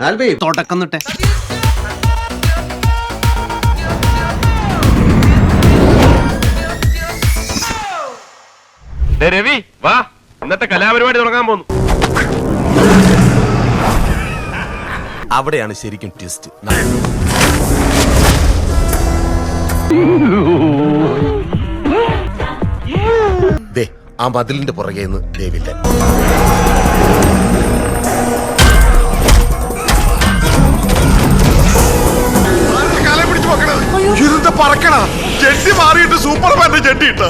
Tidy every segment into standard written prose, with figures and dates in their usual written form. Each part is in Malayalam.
ആൽബി തുടക്കം തൊട്ടേ രവി വാ, ഇന്നത്തെ കലാപരിപാടി തുടങ്ങാൻ പോകുന്നു. അവിടെയാണ് ശരിക്കും ട്വിസ്റ്റ്. ദേ ആ മതിലിന്റെ പുറകെ നിന്ന് ദേവില്ല. പറക്കണ ചെട്ടി മാറിയിട്ട് സൂപ്പർമാന്റെ ചെട്ടി ഇട്ട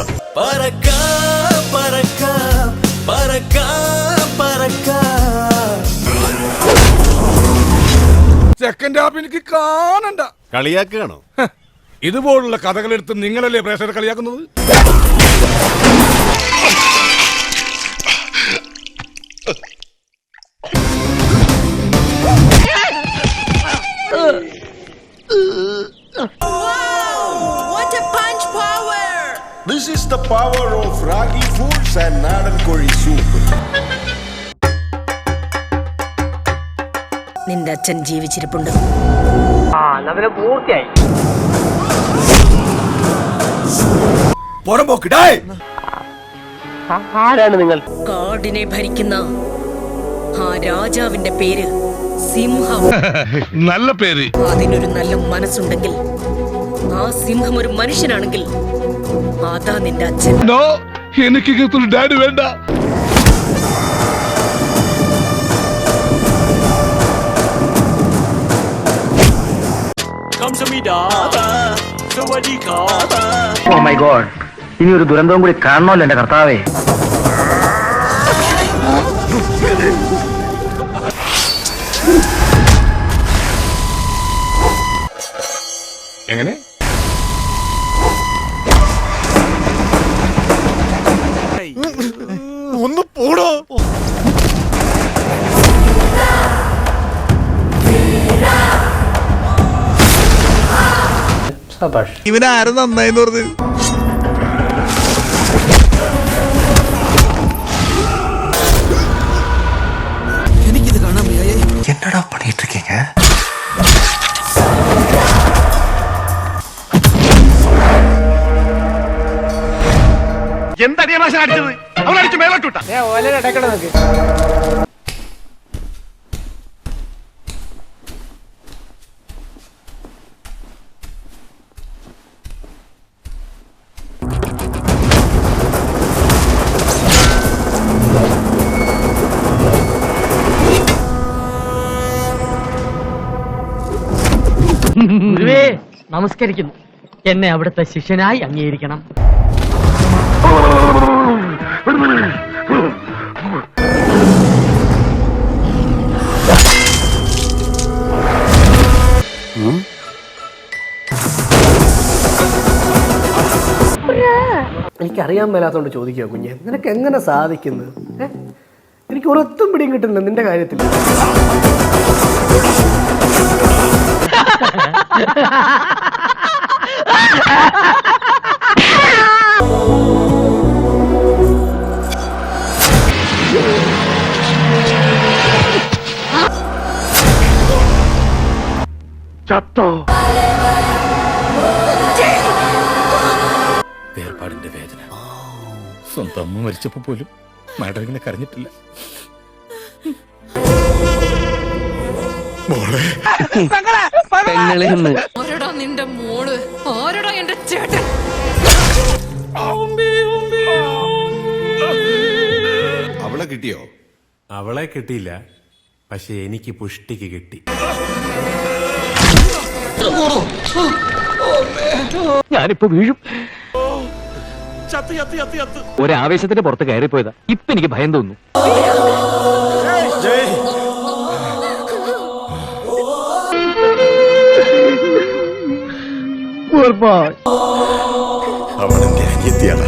സെക്കൻഡ് ഹാഫ് എനിക്ക് കാണണ്ട. കളിയാക്കുകയാണോ? ഇതുപോലുള്ള കഥകളെടുത്ത് നിങ്ങളല്ലേ പ്രേക്ഷകരെ കളിയാക്കുന്നത്? What a punch power! This is the power of Ragi Foods and Nadan Kori soup. നിന്റെ അച്ഛൻ ജീവിച്ചിരിപ്പുണ്ട്. പൂർത്തിയായി. ആരാണ് നിങ്ങൾ? കാടിനെ ഭരിക്കുന്ന ആ രാജാവിന്റെ പേര് സിംഹം. നല്ല പേര്. അതിനൊരു നല്ല മനസ്സുണ്ടെങ്കിൽ, ആ സിംഹം ഒരു മനുഷ്യനാണെങ്കിൽ, അതാ നിന്റെ അച്ഛൻ. എനിക്ക് ഡാഡി വേണ്ട. ഓ മൈ ഗോഡ്, ഇനി ഒരു ദുരന്തവും കൂടി കാണണമല്ലോ എന്റെ കർത്താവേ. എങ്ങനെ? ഒന്ന് പോടോ. ഇവനാരും നന്നായിന്ന് പറഞ്ഞു. എനിക്കിത് കാണാൻ വയ്യായേ. എന്നടാ പണിയിട്ടിരിക്കീங்க? എന്തടിയ മാഷ അടിച്ചത്? അവനടിച്ച് മേലോട്ടുവിട്ട. ഗുരുവേ, നമസ്കരിക്കുന്നു. എന്നെ അവിടുത്തെ ശിഷ്യനായി അംഗീകരിക്കണം. എനിക്കറിയാൻ മേലാത്തോണ്ട് ചോദിക്കുക കുഞ്ഞെ, നിനക്ക് എങ്ങനെ സാധിക്കുന്നത്? എനിക്ക് ഒരൊത്തും പിടിയും കിട്ടുന്നില്ല നിന്റെ കാര്യത്തിൽ. ചത്തോ? വേർപാടിന്റെ വേദന. സ്വന്തം അമ്മ മരിച്ചപ്പോ പോലും മാഡം ഇങ്ങനെ കരഞ്ഞിട്ടില്ല. ആരടാ നിന്റെ മോള്? ആരടാ എന്റെ ചേട്ടൻ? അവളെ കിട്ടിയോ? അവളെ കിട്ടിയില്ല, പക്ഷെ എനിക്ക് പുഷ്ടിക്ക് കിട്ടി. ഞാനിപ്പോ വീഴും. ഒരാവേശത്തിന്റെ പുറത്ത് കയറിപ്പോയതാ. ഇപ്പൊ എനിക്ക് ഭയം തോന്നുന്നു. അവളെന്റെ അനിയത്തിയാണ്.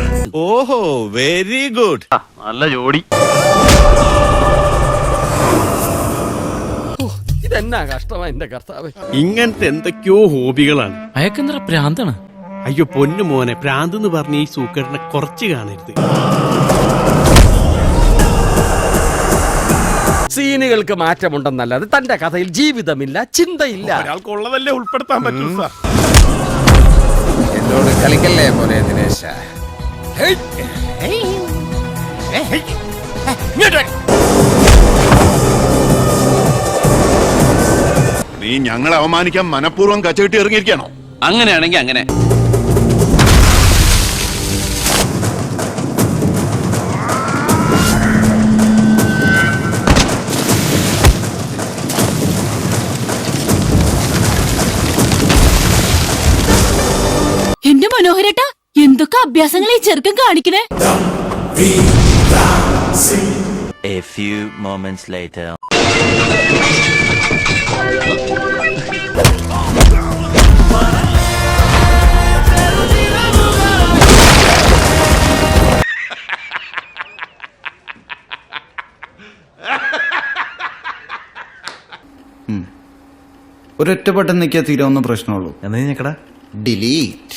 ഓഹോ, വെരി ഗുഡ്. നല്ല ജോഡി. ഇതെന്നാ കഷ്ടമാ എന്റെ കർത്താവ്. ഇങ്ങനത്തെ എന്തൊക്കെയോ ഹോബികളാണ്. അയക്കെന്തറ പ്രാന്താണ്. അയ്യോ പൊന്നു മോനെ, പ്രാന്ത് എന്ന് പറഞ്ഞ ഈ സൂക്കറിനെ കുറച്ച് കാണരുത്. സീനുകൾക്ക് മാറ്റമുണ്ടെന്നല്ലാതെ തന്റെ കഥയിൽ ജീവിതമില്ല, ചിന്തയില്ല. ഒരാൾക്കുള്ളതല്ലേ ഉൾപ്പെടുത്താൻ പറ്റൂ സാർ. എന്നോട് കളിക്കല്ലേ മോനെ ദിനേശ. നീ ഞങ്ങളെ അവമാനിക്കാൻ മനഃപൂർവ്വം കച്ചകെട്ടി ഇറങ്ങിയിരിക്കണോ? അങ്ങനെയാണെങ്കിൽ അങ്ങനെ. എന്റെ മനോഹരേട്ടാ, എന്തൊക്കെ അഭ്യാസങ്ങൾ ഈ ചെറുക്കൻ കാണിക്കണേ. A few moments later. ഒരൊറ്റ ബട്ടൺ നിൽക്കാ തീരാവുന്ന പ്രശ്നമുള്ളൂ. എന്നാ ഞെക്കടാ. ഡിലീറ്റ്.